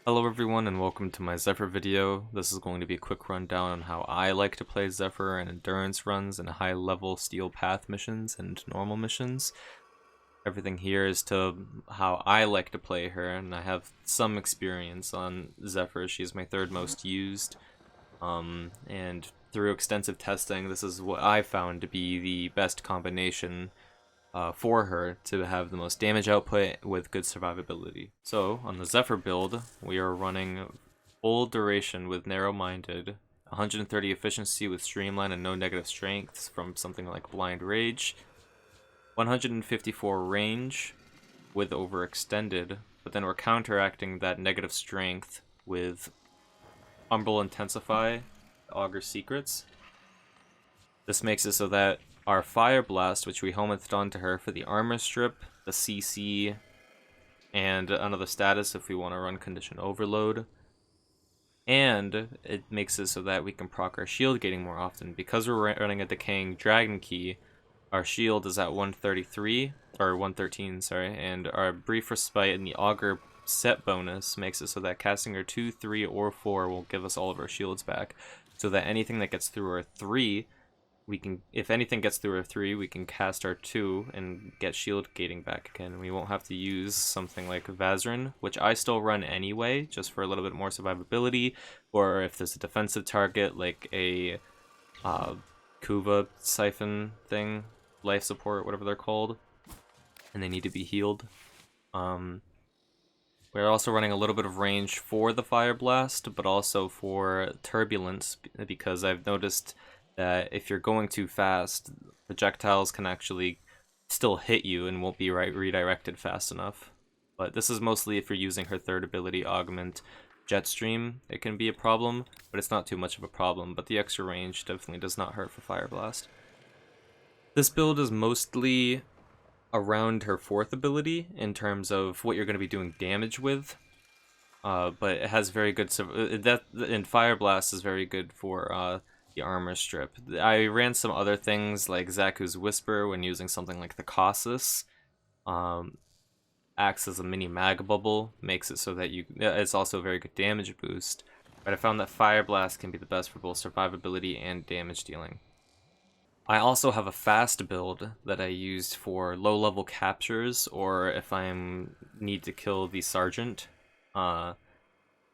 Hello everyone and welcome to my Zephyr video. This is going to be a quick rundown on how I like to play Zephyr and endurance runs and high level steel path missions and normal missions. Everything here is to how I like to play her, and I have some experience on Zephyr. She's my third most used, and through extensive testing this is what I found to be the best combination for her to have the most damage output with good survivability. So on the Zephyr build, we are running full duration with narrow-minded, 130 efficiency with streamline and no negative strengths from something like Blind Rage, 154 range with overextended, but then we're counteracting that negative strength with Umbral Intensify, Augur Secrets. This makes it so that our Fire Blast, which we helmeted onto her for the armor strip, the CC, and another status if we want to run Condition Overload. And it makes it so that we can proc our shield gating more often. Because we're running a Decaying Dragon Key, our shield is at 133, or 113, sorry, and our Brief Respite and the Augur set bonus makes it so that casting our 2, 3, or 4 will give us all of our shields back. So that anything that gets through our 3, we can, if anything gets through our 3, we can cast our 2 and get shield gating back again. We won't have to use something like Vazarin, which I still run anyway, just for a little bit more survivability, or if there's a defensive target like a Kuva siphon thing, life support, whatever they're called, and they need to be healed. We're also running a little bit of range for the Fire Blast, but also for Turbulence, because I've noticed that if you're going too fast, projectiles can actually still hit you and won't be redirected fast enough. But this is mostly if you're using her third ability, Augment Jetstream. It can be a problem, but it's not too much of a problem. But the extra range definitely does not hurt for Fire Blast. This build is mostly around her fourth ability in terms of what you're going to be doing damage with. But it has very good... and Fire Blast is very good for the armor strip. I ran some other things like Zaku's Whisper when using something like the Colossus. Acts as a mini mag bubble, makes it so that it's also a very good damage boost. But I found that Fire Blast can be the best for both survivability and damage dealing. I also have a fast build that I used for low level captures, or if I need to kill the Sergeant.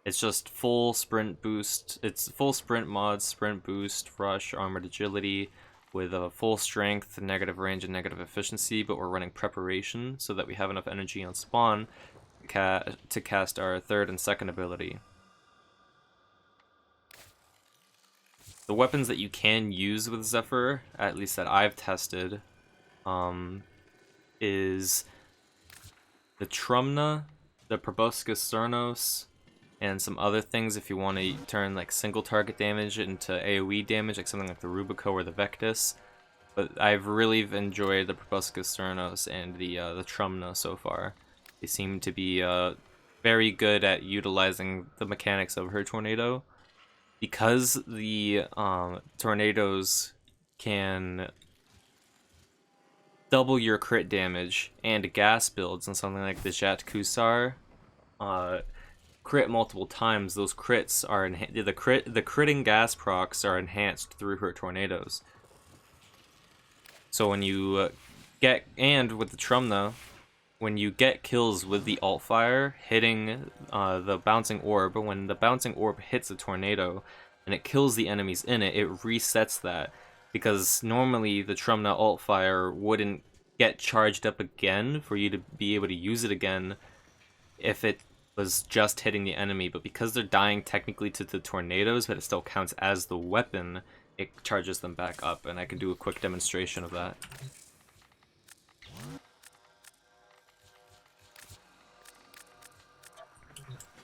It's just full sprint boost. It's full sprint mod, sprint boost, rush, armored agility, with a full strength, negative range, and negative efficiency, but we're running preparation so that we have enough energy on spawn to cast our third and second ability. The weapons that you can use with Zephyr, at least that I've tested, is the Trumna, the Proboscis Cernos, and some other things if you want to turn like single target damage into AoE damage, like something like the Rubico or the Vectis. But I've really enjoyed the Proboscis Cernos and the Trumna so far. They seem to be very good at utilizing the mechanics of her tornado. Because the tornadoes can double your crit damage and gas builds on something like the Jat Kusar, crit multiple times, those crits are the critting gas procs are enhanced through her tornadoes. So when you with the Trumna, when you get kills with the alt fire hitting the bouncing orb, when the bouncing orb hits a tornado and it kills the enemies in it, it resets that, because normally the Trumna alt fire wouldn't get charged up again for you to be able to use it again if it was just hitting the enemy, but because they're dying technically to the tornadoes, but it still counts as the weapon, it charges them back up, and I can do a quick demonstration of that.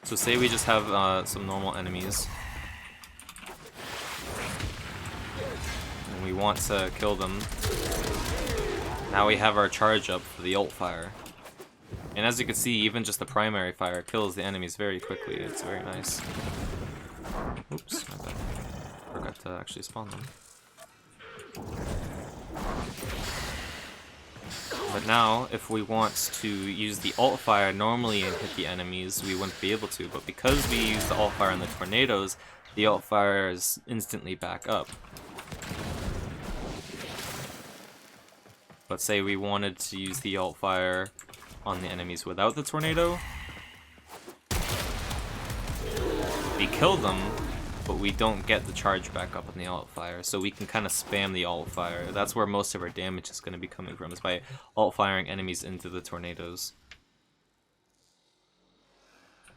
So say we just have some normal enemies, and we want to kill them. Now we have our charge up for the ult fire. And as you can see, even just the primary fire kills the enemies very quickly. It's very nice. Oops, my bad. Forgot to actually spawn them. But now, if we want to use the alt fire normally and hit the enemies, we wouldn't be able to. But because we use the alt fire on the tornadoes, the alt fire is instantly back up. But say we wanted to use the alt fire on the enemies without the tornado, we kill them, but we don't get the charge back up on the alt fire, so we can kind of spam the alt fire. That's where most of our damage is going to be coming from, is by alt firing enemies into the tornadoes.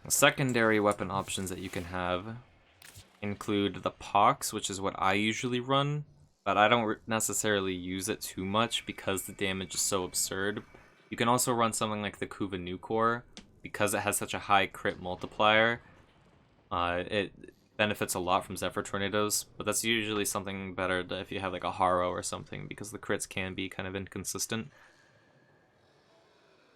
Secondary weapon options that you can have include the Pox, which is what I usually run, but I don't necessarily use it too much because the damage is so absurd. You can also run something like the Kuva Nucor, because it has such a high crit multiplier. It benefits a lot from Zephyr Tornadoes, but that's usually something better if you have like a Haro or something, because the crits can be kind of inconsistent.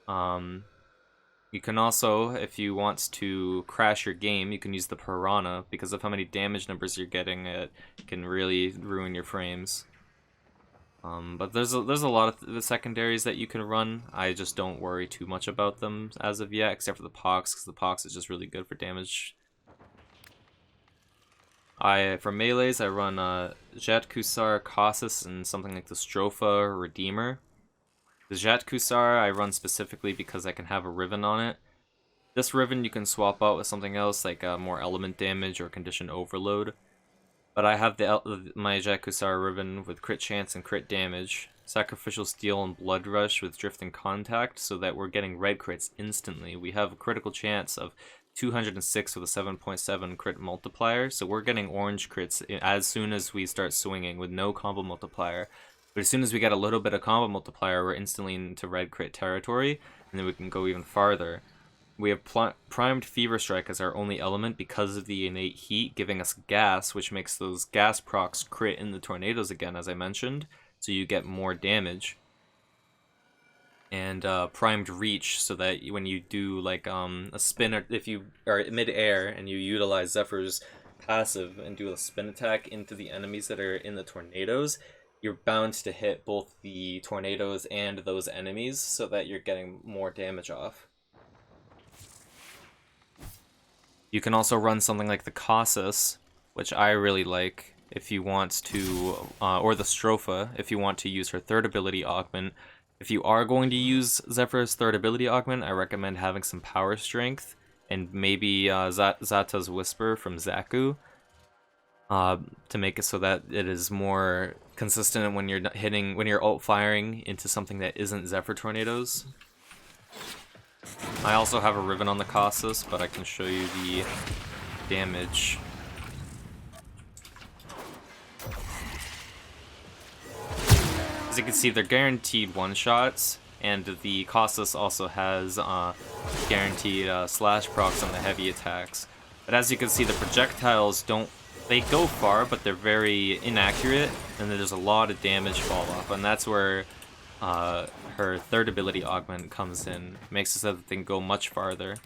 You can also, if you want to crash your game, you can use the Piranha, because of how many damage numbers you're getting, it can really ruin your frames. But there's a lot of the secondaries that you can run. I just don't worry too much about them as of yet, except for the Pox, because the Pox is just really good for damage. For melees, I run Jet Kusar, Casus, and something like the Stropha Redeemer. The Jet Kusar I run specifically because I can have a Riven on it. This Riven you can swap out with something else, like more element damage or condition overload. But I have my Jet Kusar Riven with crit chance and crit damage, Sacrificial Steel and Blood Rush with Drift and Contact, so that we're getting red crits instantly. We have a critical chance of 206 with a 7.7 crit multiplier, so we're getting orange crits as soon as we start swinging with no combo multiplier. But as soon as we get a little bit of combo multiplier, we're instantly into red crit territory, and then we can go even farther. We have Primed Fever Strike as our only element because of the innate heat, giving us gas, which makes those gas procs crit in the tornadoes again, as I mentioned, so you get more damage. And Primed Reach, so that when you do like a spin, or if you are mid-air and you utilize Zephyr's passive and do a spin attack into the enemies that are in the tornadoes, you're bound to hit both the tornadoes and those enemies, so that you're getting more damage off. You can also run something like the Casus, which I really like if you want to, or the Stropha, if you want to use her third ability augment. If you are going to use Zephyr's third ability augment, I recommend having some power strength, and maybe Zata's Whisper from Zaku, to make it so that it is more consistent when you're ult firing into something that isn't Zephyr Tornadoes. I also have a Riven on the Casus, but I can show you the damage. As you can see, they're guaranteed one-shots, and the Casus also has guaranteed slash procs on the heavy attacks. But as you can see, the projectiles they go far, but they're very inaccurate, and there's a lot of damage fall off, and that's where her third ability augment comes in. Makes it so that they can go much farther.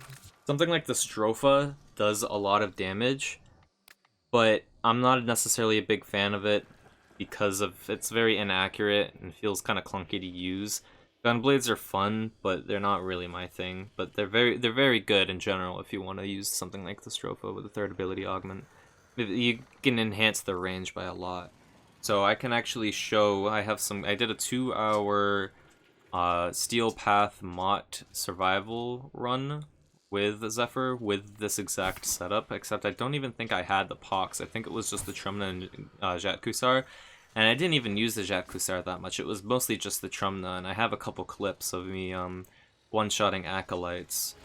Something like the Stropha does a lot of damage, but I'm not necessarily a big fan of it because it's very inaccurate and feels kind of clunky to use. Gunblades are fun, but they're not really my thing. But they're very good in general if you want to use something like the Stropha with the third ability augment. You can enhance the range by a lot. So I can actually show, I did a 2-hour Steel Path Mott survival run with Zephyr with this exact setup, except I don't even think I had the Pox. I think it was just the Trumna and Jet Kusar, and I didn't even use the Jet Kusar that much. It was mostly just the Trumna, and I have a couple clips of me one-shotting Acolytes.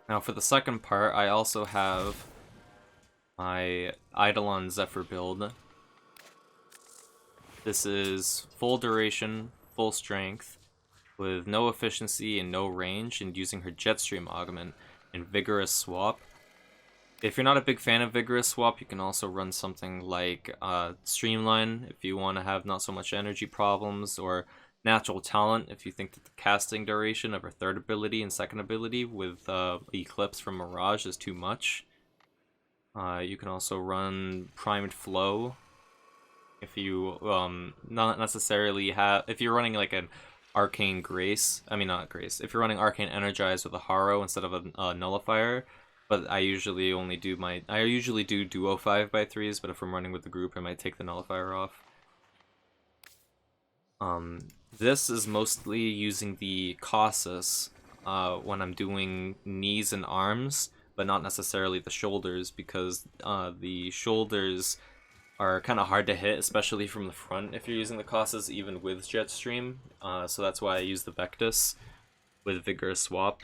Now for the second part, I also have my Eidolon Zephyr build. This is full duration, full strength, with no efficiency and no range, and using her Jetstream augment and Vigorous Swap. If you're not a big fan of Vigorous Swap, you can also run something like Streamline if you want to have not so much energy problems, or Natural Talent if you think that the casting duration of her third ability and second ability with Eclipse from Mirage is too much. You can also run Primed Flow if you not necessarily have, if you're running like an Arcane Grace, if you're running Arcane Energize with a Haro instead of a Nullifier. But I usually do duo 5x3s, but if I'm running with the group, I might take the Nullifier off. This is mostly using the Cautious when I'm doing knees and arms, but not necessarily the shoulders, because the shoulders are kind of hard to hit, especially from the front if you're using the Cautious, even with Jetstream. So that's why I use the Vectus with Vigorous Swap.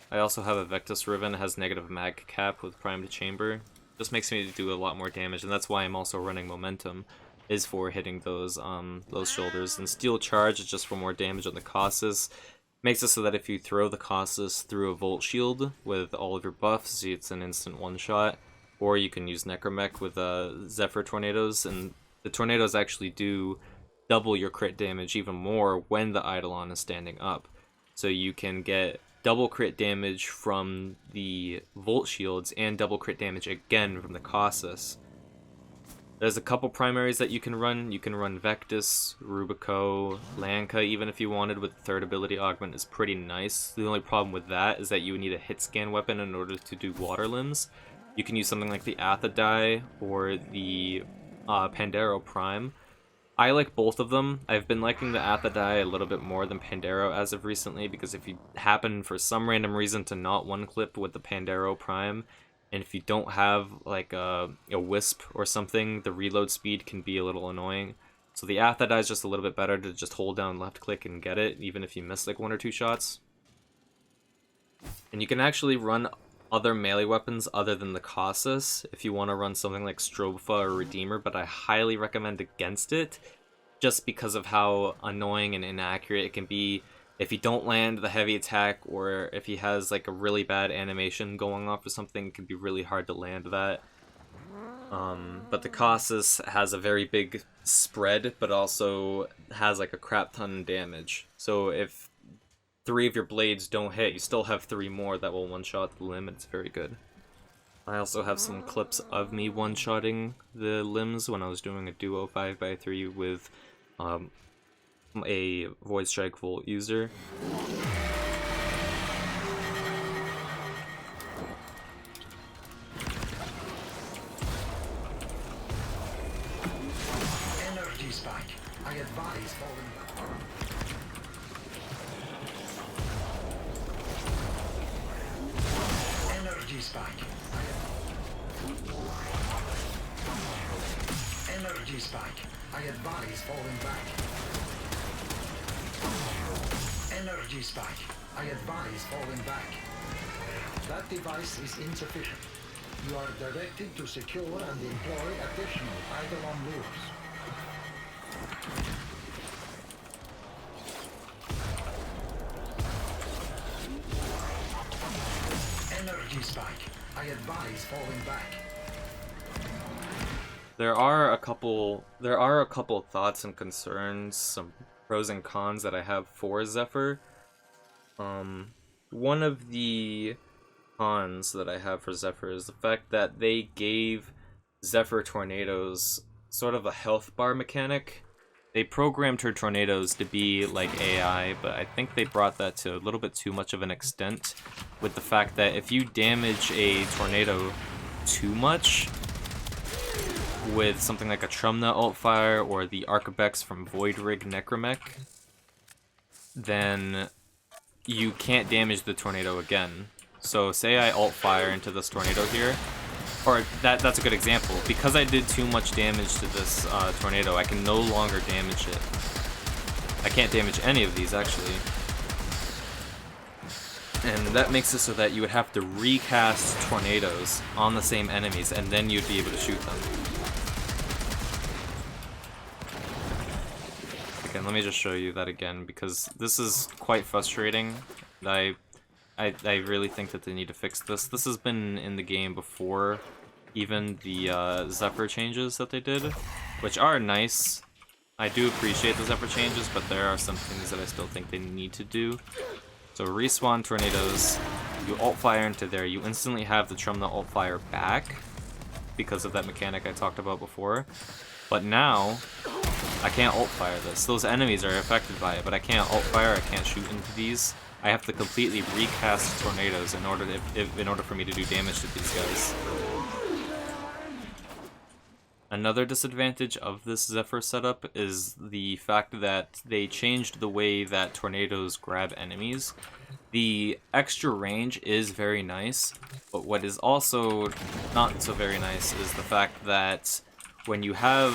I also have a Vectus Riven that has negative mag cap with Primed Chamber. This makes me do a lot more damage, and that's why I'm also running Momentum, is for hitting those shoulders. And Steel Charge is just for more damage on the Cautious. Makes it so that if you throw the Cautious through a Volt Shield with all of your buffs, it's an instant one-shot. Or you can use Necromech with Zephyr Tornadoes, and the Tornadoes actually do double your crit damage even more when the Eidolon is standing up. So you can get double crit damage from the Volt Shields and double crit damage again from the Cautious. There's a couple primaries that you can run. You can run Vectus, Rubico, Lanka, even if you wanted, with the third ability augment is pretty nice. The only problem with that is that you would need a hit scan weapon in order to do water limbs. You can use something like the Athadai or the Pandero Prime. I like both of them. I've been liking the Athadai a little bit more than Pandero as of recently, because if you happen for some random reason to not one-clip with the Pandero Prime, and if you don't have like a Wisp or something, the reload speed can be a little annoying. So the Athadai is just a little bit better to just hold down left click and get it, even if you miss like 1 or 2 shots. And you can actually run other melee weapons other than the Cautious if you want to run something like Strobefa or Redeemer, but I highly recommend against it, just because of how annoying and inaccurate it can be if you don't land the heavy attack, or if he has like a really bad animation going off or something. It can be really hard to land that. But the Cautious has a very big spread, but also has like a crap ton of damage. So if 3 of your blades don't hit, you still have 3 more that will one-shot the limb, and it's very good. I also have some clips of me one-shotting the limbs when I was doing a duo 5x3 with a Void Strike Volt user. Energy spike. I advise falling back. Energy spike. Energy spike. I advise falling back. Energy spike. I advise falling back. That device is insufficient. You are directed to secure and employ additional Eidolon lures. Energy spike. I advise falling back. There are a couple thoughts and concerns, some pros and cons that I have for Zephyr. One of the cons that I have for Zephyr is the fact that they gave Zephyr Tornadoes sort of a health bar mechanic. They programmed her tornadoes to be like AI, but I think they brought that to a little bit too much of an extent, with the fact that if you damage a tornado too much with something like a Trumna Altfire or the Arcabex from Void Rig Necromech, then you can't damage the tornado again. So say I Altfire into this tornado here, or that's a good example. Because I did too much damage to this tornado, I can no longer damage it. I can't damage any of these, actually. And that makes it so that you would have to recast tornadoes on the same enemies, and then you'd be able to shoot them. Again, let me just show you that again, because this is quite frustrating. I really think that they need to fix this. This has been in the game before, even the Zephyr changes that they did, which are nice. I do appreciate the Zephyr changes, but there are some things that I still think they need to do. So respawn tornadoes, you alt fire into there, you instantly have the Trumna alt fire back because of that mechanic I talked about before. But now, I can't alt fire this. Those enemies are affected by it, but I can't alt fire, I can't shoot into these. I have to completely recast tornadoes in order for me to do damage to these guys. Another disadvantage of this Zephyr setup is the fact that they changed the way that tornadoes grab enemies. The extra range is very nice, but what is also not so very nice is the fact that when you have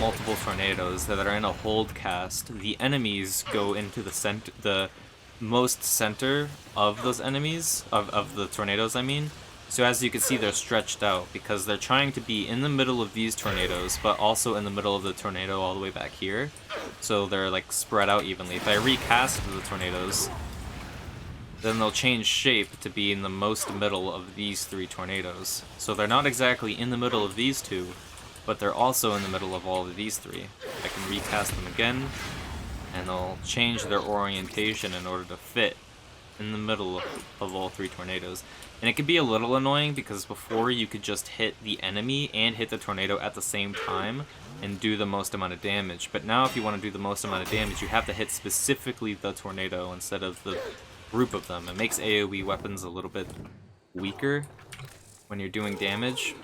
multiple tornadoes that are in a hold cast, the enemies go into the most center of those enemies, of the tornadoes I mean. So as you can see, they're stretched out because they're trying to be in the middle of these tornadoes, but also in the middle of the tornado all the way back here. So they're like spread out evenly. If I recast the tornadoes, then they'll change shape to be in the most middle of these three tornadoes. So they're not exactly in the middle of these two, but they're also in the middle of all of these three. I can recast them again, and they'll change their orientation in order to fit in the middle of all three tornadoes. And it can be a little annoying because before you could just hit the enemy and hit the tornado at the same time and do the most amount of damage. But now if you want to do the most amount of damage, you have to hit specifically the tornado instead of the group of them. It makes AoE weapons a little bit weaker when you're doing damage.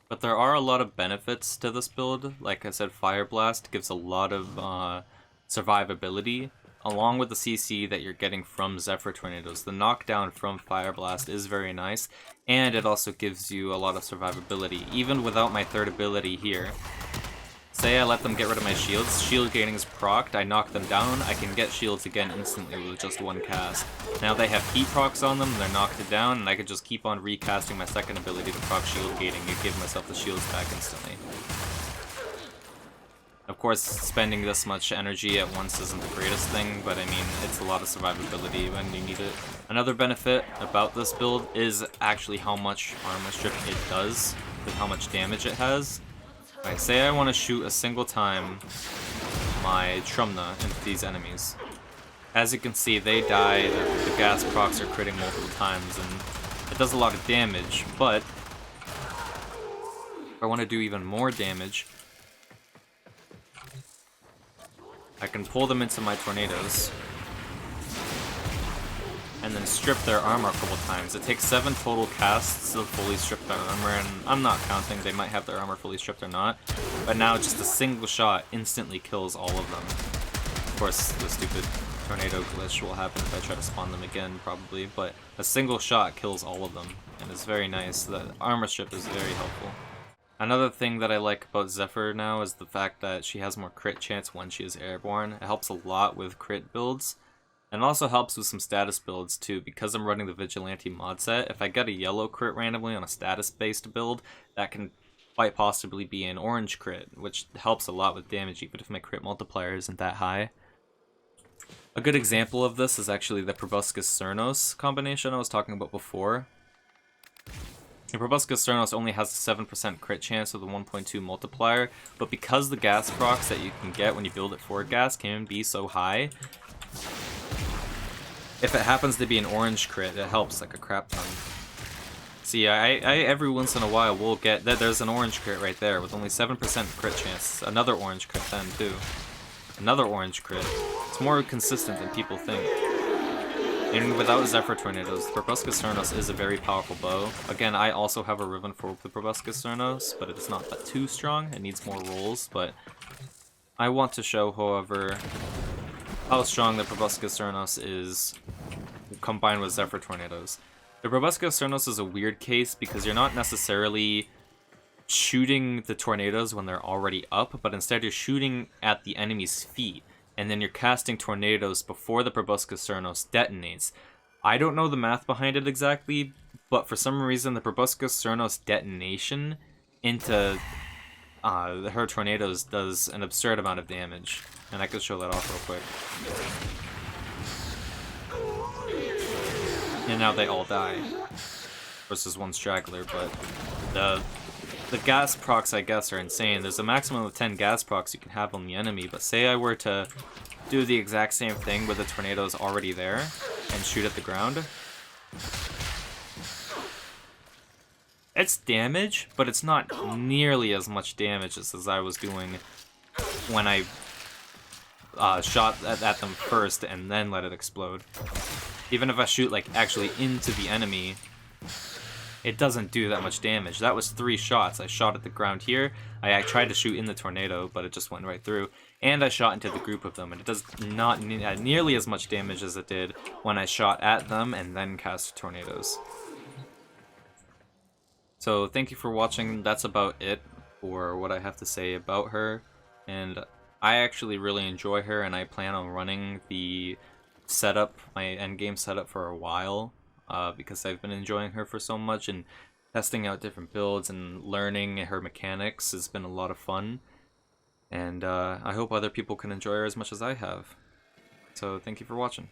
But there are a lot of benefits to this build. Like I said, Fire Blast gives a lot of survivability, along with the CC that you're getting from Zephyr Tornadoes. The knockdown from Fire Blast is very nice, and it also gives you a lot of survivability, even without my third ability here. Say I let them get rid of my shields, shield gaining is procced, I knock them down, I can get shields again instantly with just one cast. Now they have heat procs on them, they're knocked down, and I can just keep on recasting my second ability to proc shield gaining and give myself the shields back instantly. Of course, spending this much energy at once isn't the greatest thing, but I mean, it's a lot of survivability when you need it. Another benefit about this build is actually how much armor strip it does, with how much damage it has. Right, say I want to shoot a single time my Trumna into these enemies. As you can see, they die, the gas procs are critting multiple times, and it does a lot of damage, but if I want to do even more damage, I can pull them into my tornadoes and then strip their armor a couple times. It takes 7 total casts to fully strip their armor, and I'm not counting, they might have their armor fully stripped or not, but now just a single shot instantly kills all of them. Of course, the stupid tornado glitch will happen if I try to spawn them again, probably, but a single shot kills all of them, and it's very nice. The armor strip is very helpful. Another thing that I like about Zephyr now is the fact that she has more crit chance when she is airborne. It helps a lot with crit builds, and also helps with some status builds too. Because I'm running the Vigilante mod set, if I get a yellow crit randomly on a status-based build, that can quite possibly be an orange crit, which helps a lot with damage even if my crit multiplier isn't that high. A good example of this is actually the Proboscis Cernos combination I was talking about before. The Proboscis Cernos only has a 7% crit chance with a 1.2 multiplier, but because the gas procs that you can get when you build it for gas can be so high, if it happens to be an orange crit, it helps like a crap ton. See, I every once in a while will get that. There's an orange crit right there with only 7% crit chance. Another orange crit then too. Another orange crit. It's more consistent than people think. And without Zephyr Tornadoes, the Proboscis Cernos is a very powerful bow. Again, I also have a Riven for the Proboscis Cernos, but it's not that too strong. It needs more rolls, but I want to show, however, how strong the Proboscis Cernos is combined with Zephyr Tornadoes. The Proboscis Cernos is a weird case because you're not necessarily shooting the tornadoes when they're already up, but instead you're shooting at the enemy's feet, and then you're casting tornadoes before the Proboscis Cernos detonates. I don't know the math behind it exactly, but for some reason the Proboscis Cernos detonation into her tornadoes does an absurd amount of damage. And I could show that off real quick. And now they all die. Versus one straggler, but the gas procs, I guess, are insane. There's a maximum of 10 gas procs you can have on the enemy, but say I were to do the exact same thing with the tornadoes already there and shoot at the ground. It's damage, but it's not nearly as much damage as I was doing when I shot at them first and then let it explode. Even if I shoot, like, actually into the enemy, it doesn't do that much damage. That was 3 shots. I shot at the ground here. I tried to shoot in the tornado, but it just went right through. And I shot into the group of them, and it does not nearly as much damage as it did when I shot at them and then cast tornadoes. So thank you for watching. That's about it for what I have to say about her. And I actually really enjoy her, and I plan on running the setup, my endgame setup, for a while. Because I've been enjoying her for so much, and testing out different builds and learning her mechanics has been a lot of fun. And I hope other people can enjoy her as much as I have. So thank you for watching.